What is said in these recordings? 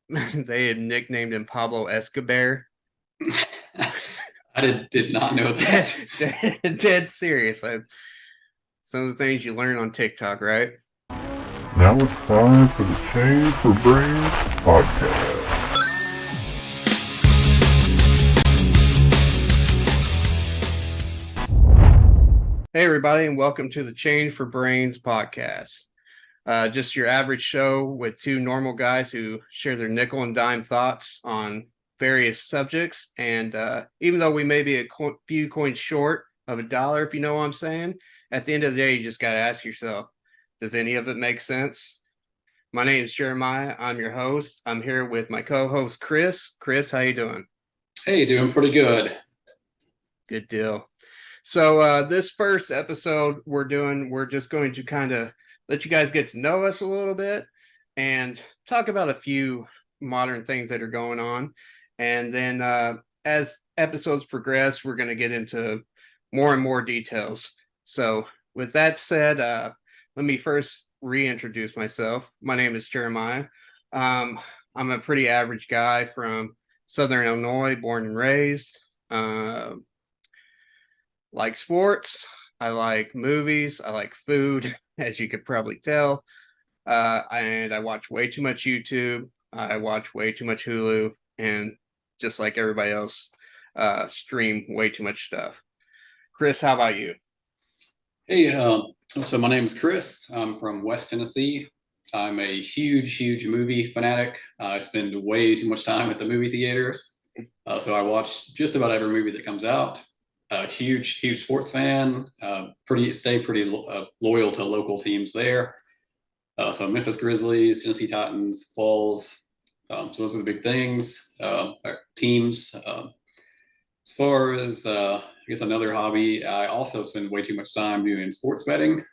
They had nicknamed him Pablo Escobar. I did not know dead, that. dead serious. Some of the things you learn on TikTok, right? Now it's time for the Change for Brains podcast. Hey, everybody, and welcome to the Change for Brains podcast. Just your average show with two normal guys who share their nickel and dime thoughts on various subjects. And even though we may be a few coins short of a dollar, if you know what I'm saying, at the end of the day, you just got to ask yourself, does any of it make sense? My name is Jeremiah. I'm your host. I'm here with my co-host, Chris. Chris, how you doing? Hey, doing pretty good. Good deal. So this first episode we're just going to kind of let you guys get to know us a little bit and talk about a few modern things that are going on. And then as episodes progress, we're going to get into more and more details. So with that said, let me first reintroduce myself. My name is Jeremiah. Um, I'm a pretty average guy from Southern Illinois, born and raised. Like sports. I like movies. I like food, as you could probably tell. And I watch way too much YouTube. I watch way too much Hulu, and just like everybody else, stream way too much stuff. Chris, how about you? Hey, so my name is Chris. I'm from West Tennessee. I'm a huge movie fanatic. I spend way too much time at the movie theaters. So I watch just about every movie that comes out. Huge sports fan. Stay pretty loyal to local teams there. So Memphis Grizzlies, Tennessee Titans, Vols. So those are the big things. Teams. As far as I guess another hobby, I also spend way too much time doing sports betting.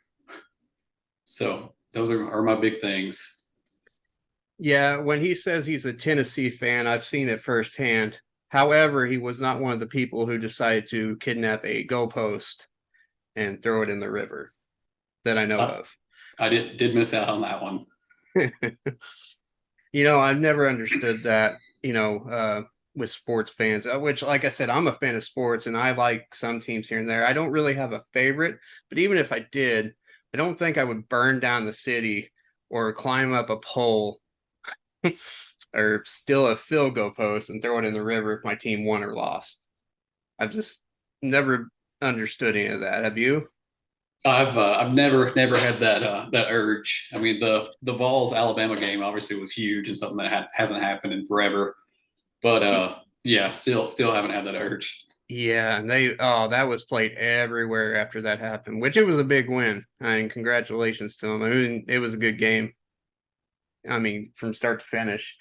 So those are my big things. Yeah, when he says he's a Tennessee fan, I've seen it firsthand. However, he was not one of the people who decided to kidnap a goalpost and throw it in the river that I know I, of. I did miss out on that one. I've never understood that, with sports fans, which, like I said, I'm a fan of sports and I like some teams here and there. I don't really have a favorite, but even if I did, I don't think I would burn down the city or climb up a pole or steal a field goal post and throw it in the river if my team won or lost. I've just never understood any of that. Have you? I've never had that urge. I mean the Vols Alabama game obviously was huge and something that hasn't happened in forever. But yeah, still haven't had that urge. Yeah, and that was played everywhere after that happened, which it was a big win. I mean, congratulations to them. I mean, it was a good game. I mean, from start to finish.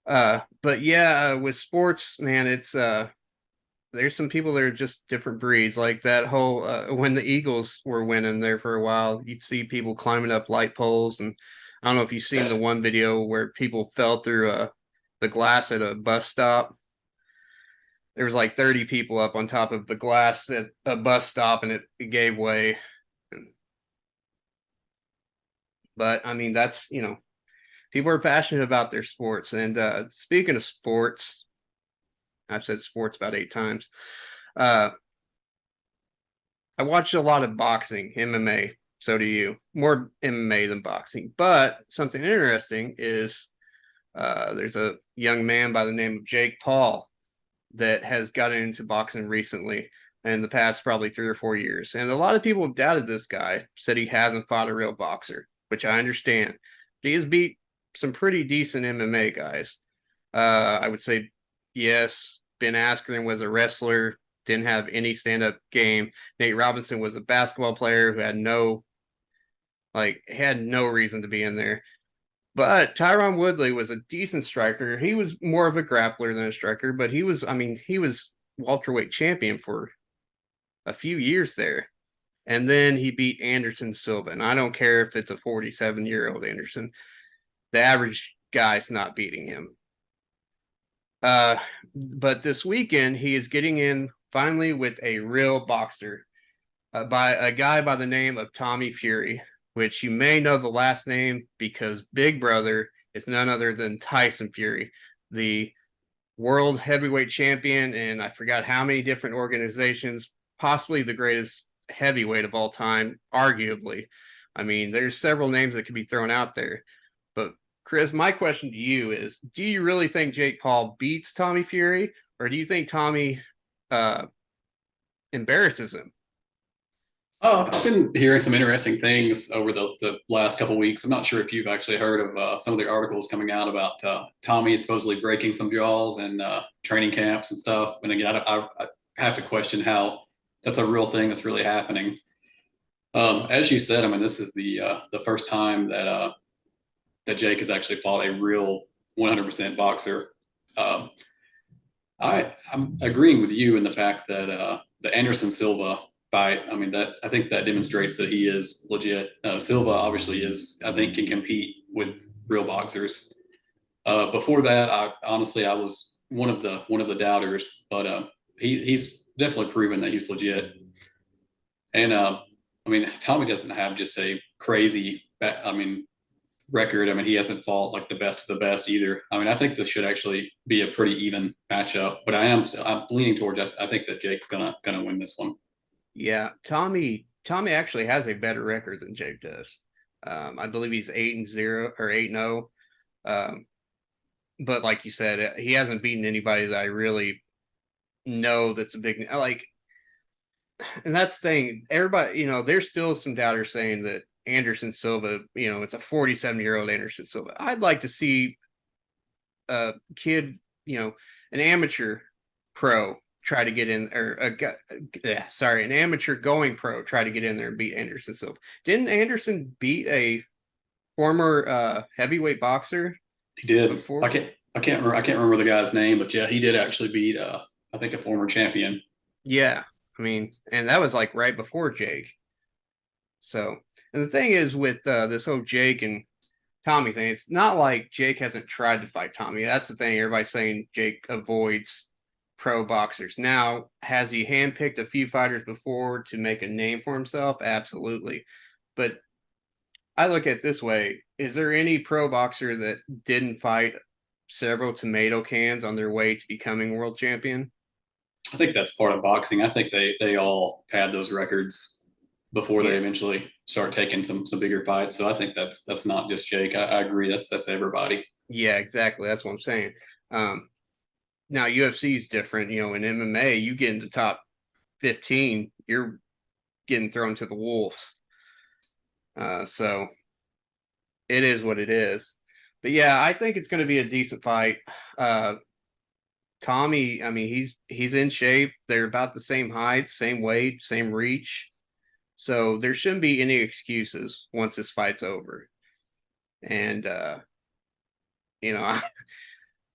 But yeah, with sports, man, it's there's some people that are just different breeds. Like that whole when the Eagles were winning there for a while, you'd see people climbing up light poles, and I don't know if you've seen the one video where people fell through the glass at a bus stop. There was like 30 people up on top of the glass at a bus stop, and it gave way. But I mean, that's people are passionate about their sports. And speaking of sports, I've said sports about 8 times. Uh, I watch a lot of boxing, MMA. So do you. More MMA than boxing. But something interesting is there's a young man by the name of Jake Paul that has gotten into boxing recently in the past probably 3 or 4 years. And a lot of people have doubted this guy, said he hasn't fought a real boxer, which I understand. But he has beat some pretty decent MMA guys. I would say, yes, Ben Askren was a wrestler, didn't have any stand up game. Nate Robinson was a basketball player who had no reason to be in there. But Tyron Woodley was a decent striker. He was more of a grappler than a striker, but he was welterweight champion for a few years there. And then he beat Anderson Silva. And I don't care if it's a 47-year-old Anderson. The average guy's not beating him. But this weekend, he is getting in finally with a real boxer by a guy by the name of Tommy Fury, which you may know the last name because Big Brother It's none other than Tyson Fury, the world heavyweight champion, and I forgot how many different organizations, possibly the greatest heavyweight of all time, arguably. I mean, there's several names that could be thrown out there. But Chris, my question to you is, do you really think Jake Paul beats Tommy Fury, or do you think Tommy embarrasses him? I've been hearing some interesting things over the last couple of weeks. I'm not sure if you've actually heard of some of the articles coming out about Tommy supposedly breaking some jaws and training camps and stuff. And again, I have to question how that's a real thing that's really happening. As you said, I mean, this is the first time that Jake has actually fought a real 100% boxer. I'm agreeing with you in the fact that the Anderson Silva fight, I mean, that I think that demonstrates that he is legit. Silva obviously is, I think, can compete with real boxers. Before that, I was one of the doubters, but he's definitely proven that he's legit. And I mean, Tommy doesn't have just a crazy, record. I mean, he hasn't fought like the best of the best either. I mean, I think this should actually be a pretty even matchup. But I'm leaning towards. I think that Jake's gonna win this one. Yeah, Tommy actually has a better record than Jake does. I believe he's 8-0 or 8-0. But like you said, he hasn't beaten anybody that I really know that's a big like. And that's the thing. Everybody, there's still some doubters saying that Anderson Silva, it's a 47-year-old Anderson Silva. I'd like to see a kid, an amateur pro try to get in, or an amateur going pro try to get in there and beat Anderson Silva. Didn't Anderson beat a former heavyweight boxer? He did. Before? I can't remember the guy's name, but yeah, he did actually beat I think a former champion. Yeah, I mean, and that was like right before Jake. So, and the thing is with this whole Jake and Tommy thing, it's not like Jake hasn't tried to fight Tommy. That's the thing. Everybody's saying Jake avoids pro boxers. Now, has he handpicked a few fighters before to make a name for himself? Absolutely. But I look at it this way. Is there any pro boxer that didn't fight several tomato cans on their way to becoming world champion? I think that's part of boxing. I think they all had those records before they eventually start taking some bigger fights. So I think that's not just Jake. I agree. That's everybody. Yeah, exactly. That's what I'm saying. Now UFC is different. In MMA, you get into top 15, you're getting thrown to the wolves. So it is what it is. But yeah, I think it's going to be a decent fight. Tommy, I mean, he's in shape. They're about the same height, same weight, same reach. So there shouldn't be any excuses once this fight's over. And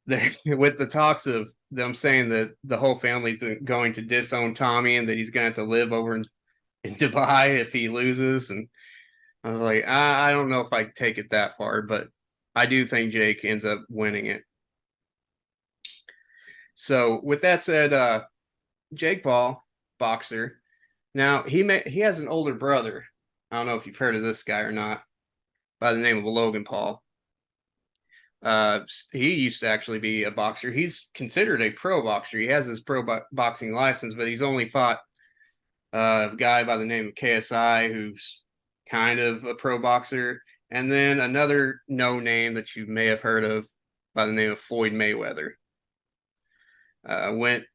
with the talks of them saying that the whole family's going to disown Tommy and that he's going to have to live over in Dubai if he loses. And I was like, I don't know if I take it that far, but I do think Jake ends up winning it. So with that said, Jake Paul, boxer. Now he has an older brother. I don't know if you've heard of this guy or not, by the name of Logan Paul. He used to actually be a boxer. He's considered a pro boxer. He has his pro boxing license, but he's only fought a guy by the name of KSI, who's kind of a pro boxer, and then another no name that you may have heard of by the name of Floyd Mayweather. Went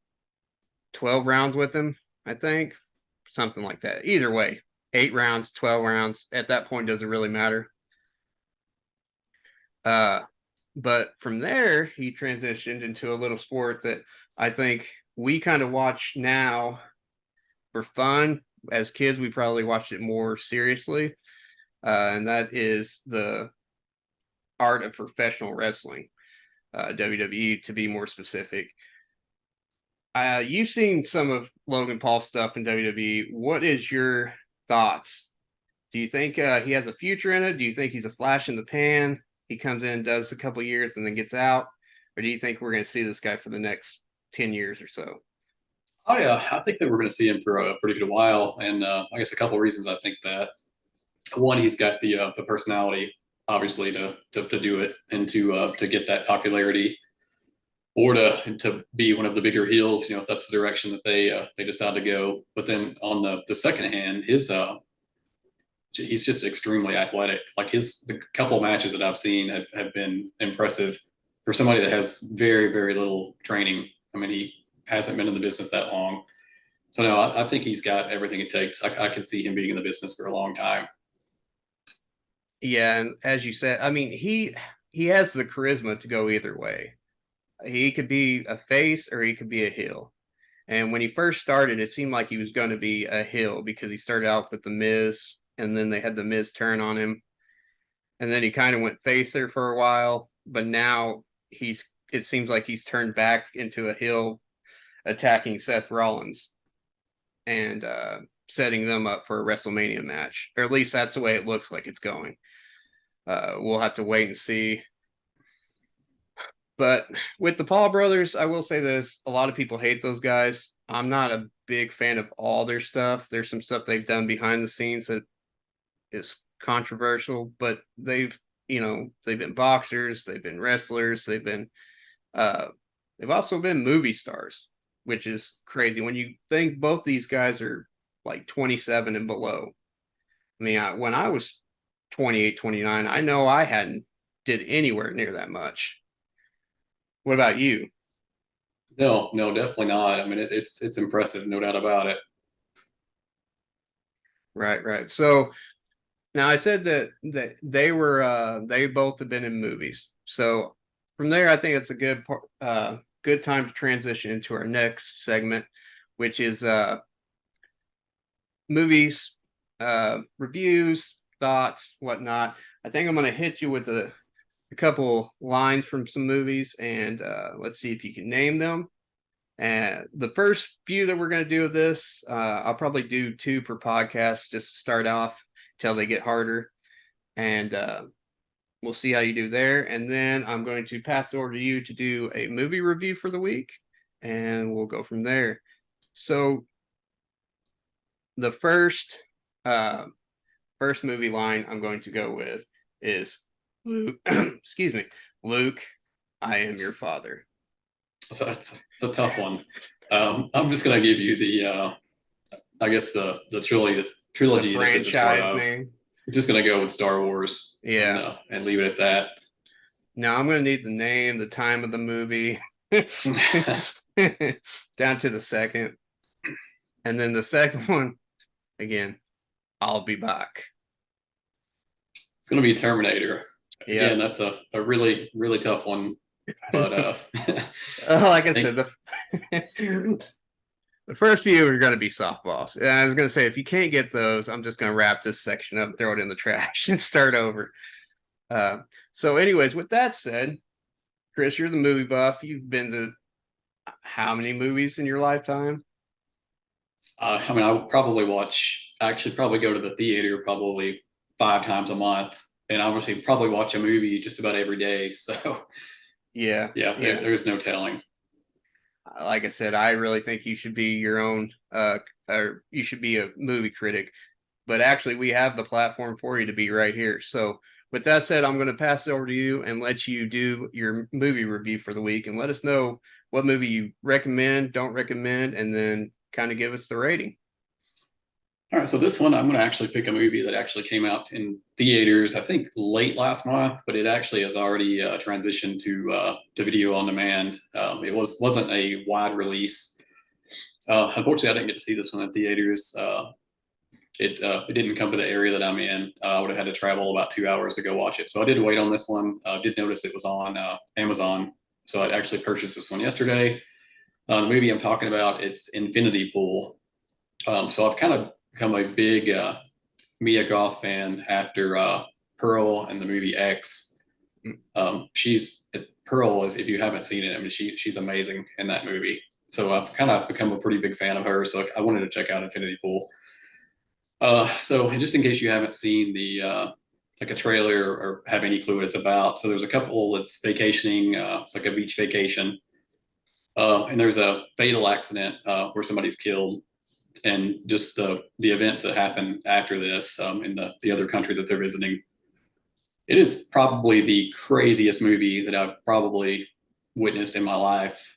12 rounds with him, I think, something like that. Either way, 8 rounds, 12 rounds. At that point, doesn't really matter. But from there, he transitioned into a little sport that I think we kind of watch now for fun. As kids, we probably watched it more seriously. And that is the art of professional wrestling, WWE to be more specific. You've seen some of Logan Paul's stuff in WWE. What is your thoughts? Do you think he has a future in it? Do you think he's a flash in the pan? He comes in, does a couple years, and then gets out? Or do you think we're going to see this guy for the next 10 years or so? I think that we're going to see him for a pretty good while. And I guess a couple of reasons I think that. One, he's got the personality obviously to do it and to get that popularity or to be one of the bigger heels, if that's the direction that they decide to go. But then on the second hand, he's just extremely athletic. Like the couple matches that I've seen have been impressive for somebody that has very, very little training. I mean, he hasn't been in the business that long. So no, I think he's got everything it takes. I can see him being in the business for a long time. Yeah, and as you said, I mean, he has the charisma to go either way. He could be a face or he could be a heel. And when he first started, it seemed like he was going to be a heel because he started out with the Miz, and then they had the Miz turn on him, and then he kind of went face there for a while. But now it seems like he's turned back into a heel, attacking Seth Rollins and setting them up for a WrestleMania match, or at least that's the way it looks like it's going. We'll have to wait and see. But with the Paul brothers, I will say this: a lot of people hate those guys. I'm not a big fan of all their stuff. There's some stuff they've done behind the scenes that is controversial, but they've been boxers, they've been wrestlers, they've also been movie stars, which is crazy when you think both these guys are like 27 and below. I mean, when I was 28, 29, I know I hadn't did anywhere near that much. What about you? No, definitely not. I mean, it's impressive, no doubt about it. Right. So now I said that they both have been in movies. So from there, I think it's a good time to transition into our next segment, which is movies, reviews, thoughts, whatnot. I think I'm going to hit you with a couple lines from some movies, and let's see if you can name them. And the first few that we're going to do of this, I'll probably do 2 per podcast just to start off till they get harder. And we'll see how you do there. And then I'm going to pass it over to you to do a movie review for the week, and we'll go from there. So the first movie line I'm going to go with is Luke, excuse me, Luke, I am your father. So it's a tough one. I'm just gonna give you I guess the trilogy The that this is part franchise of. name. I'm just gonna go with Star Wars. Yeah. And leave it at that. Now I'm going to need the name, the time of the movie, down to the second. And then the second one, again, I'll be back. It's gonna be Terminator. Yeah. Again, that's a really, really tough one. But like I said, the first few are going to be softballs. And I was going to say, if you can't get those, I'm just going to wrap this section up, throw it in the trash, and start over. So anyways, with that said, Chris, you're the movie buff. You've been to how many movies in your lifetime? I mean, I would probably probably go to the theater probably 5 times a month, and obviously probably watch a movie just about every day. So Yeah. there's no telling. Like I said, I really think you should be your own, or you should be a movie critic. But actually, we have the platform for you to be right here. So with that said, I'm going to pass it over to you and let you do your movie review for the week, and let us know what movie you recommend, don't recommend, and then kind of give us the rating. All right, so this one, I'm going to actually pick a movie that actually came out in theaters, I think late last month, but it actually has already transitioned to video on demand. It wasn't a wide release. Unfortunately, I didn't get to see this one in theaters. It didn't come to the area that I'm in. I would have had to travel about 2 hours to go watch it. So I did wait on this one. Did notice it was on Amazon. So I actually purchased this one yesterday. The movie I'm talking about, it's Infinity Pool. So I've kind of become a big Mia Goth fan after Pearl and the movie X. Pearl is, if you haven't seen it, I mean, she's amazing in that movie. So I've kind of become a pretty big fan of her. So I wanted to check out Infinity Pool. So just in case you haven't seen the like a trailer or have any clue what it's about, so there's a couple that's vacationing. It's like a beach vacation, and there's a fatal accident where somebody's killed, and just the events that happen after this in the other country that they're visiting. It is probably the craziest movie that I've probably witnessed in my life.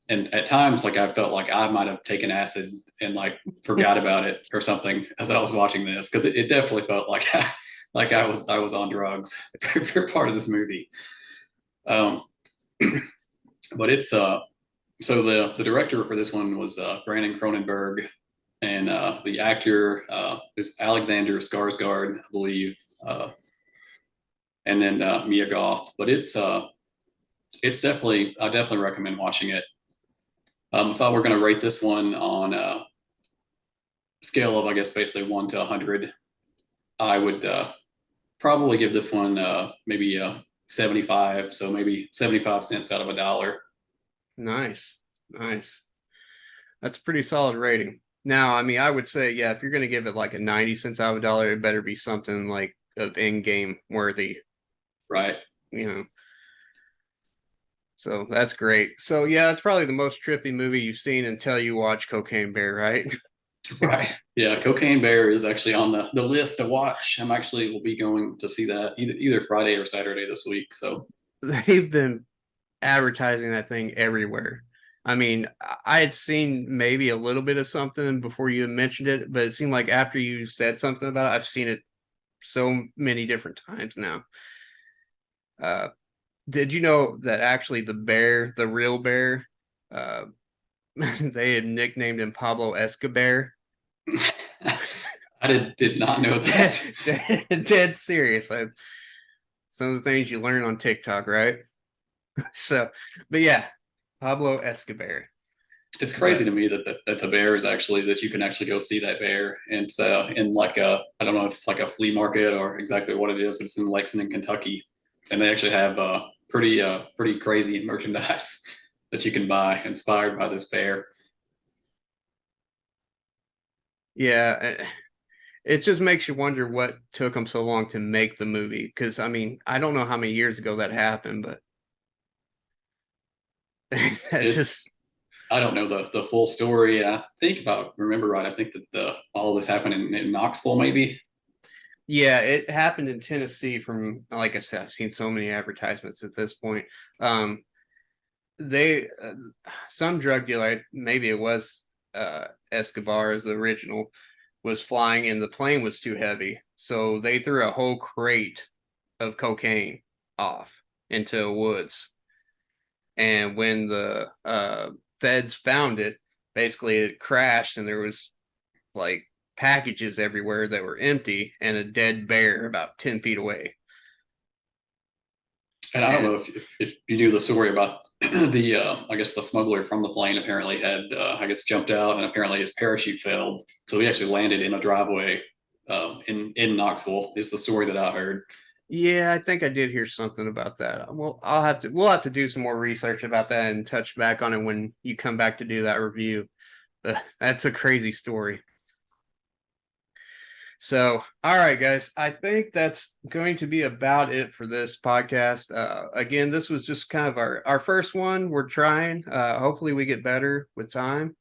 And at times, like I felt like I might have taken acid and like forgot about it or something as I was watching this, because it definitely felt like I was on drugs for part of this movie. Um, but it's so the director for this one was Brandon Cronenberg, and the actor is Alexander Skarsgård, I believe, and then Mia Goth. But it's definitely, I definitely recommend watching it. If I were going to rate this one on a scale of, I guess, basically 1 to 100, I would probably give this one maybe 75. So maybe 75 cents out of a dollar. Nice. That's a pretty solid rating. Now, I mean, I would say, yeah, if you're going to give it like a 90 cents out of a dollar, it better be something like of in-game worthy, Right. you know. So that's great. So yeah, it's probably the most trippy movie you've seen until you watch Cocaine Bear, right? Right. Yeah. Cocaine Bear is actually on the list to watch. I'm actually will be going to see that either Friday or Saturday this week. So They've been advertising that thing everywhere. I mean, I had seen maybe a little bit of something before you mentioned it, but it seemed like after you said something about it, I've seen it so many different times now. Uh, did you know that actually the bear, the real bear, uh, they had nicknamed him Pablo Escobar? I did not know that. Dead serious. Some of the things you learn on TikTok, right? So, but yeah, Pablo Escobar. It's crazy But to me that the bear is actually, that you can actually go see that bear. And it's in like a, I don't know if it's like a flea market or exactly what it is, but it's in Lexington, Kentucky, and they actually have pretty crazy merchandise that you can buy inspired by this bear. yeah, it just makes you wonder what took them so long to make the movie. Because I mean, I don't know how many years ago that happened, but that's It's, just I don't know the full story. And I think, if I remember right, I think that all of this happened in Knoxville, maybe. yeah, it happened in Tennessee. From like I said, I've seen so many advertisements at this point. Um, they some drug dealer, maybe it was Escobar as the original, was flying and the plane was too heavy, so they threw a whole crate of cocaine off into the woods. And when the feds found it, basically it crashed and there was like packages everywhere that were empty and a dead bear about 10 feet away. And I don't And know if you knew the story about the I guess the smuggler from the plane apparently had I guess jumped out, and apparently his parachute failed, so he actually landed in a driveway in Knoxville. Is the story that I heard. yeah, I think I did hear something about that. Well, we'll have to do some more research about that and touch back on it when you come back to do that review. But that's a crazy story. So, all right, guys, I think that's going to be about it for this podcast. Again, this was just kind of our first one. We're trying. Hopefully, we get better with time.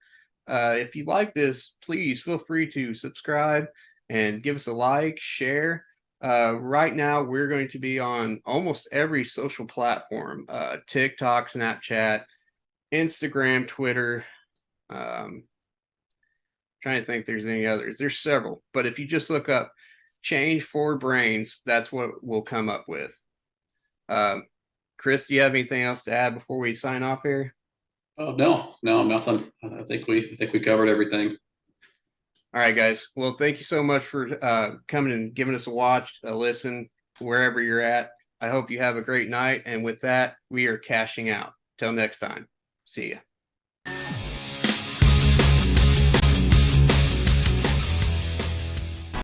If you like this, please feel free to subscribe and give us a like, share. Right now, we're going to be on almost every social platform: TikTok, Snapchat, Instagram, Twitter. Um, Trying to think if there's any others. There's several, but if you just look up "change for brains," that's what we'll come up with. Um, Chris, do you have anything else to add before we sign off here? Oh no, no, nothing. I think we covered everything. All right, guys. Well, thank you so much for coming and giving us a watch, a listen, wherever you're at. I hope you have a great night. And with that, we are cashing out. Till next time. See ya.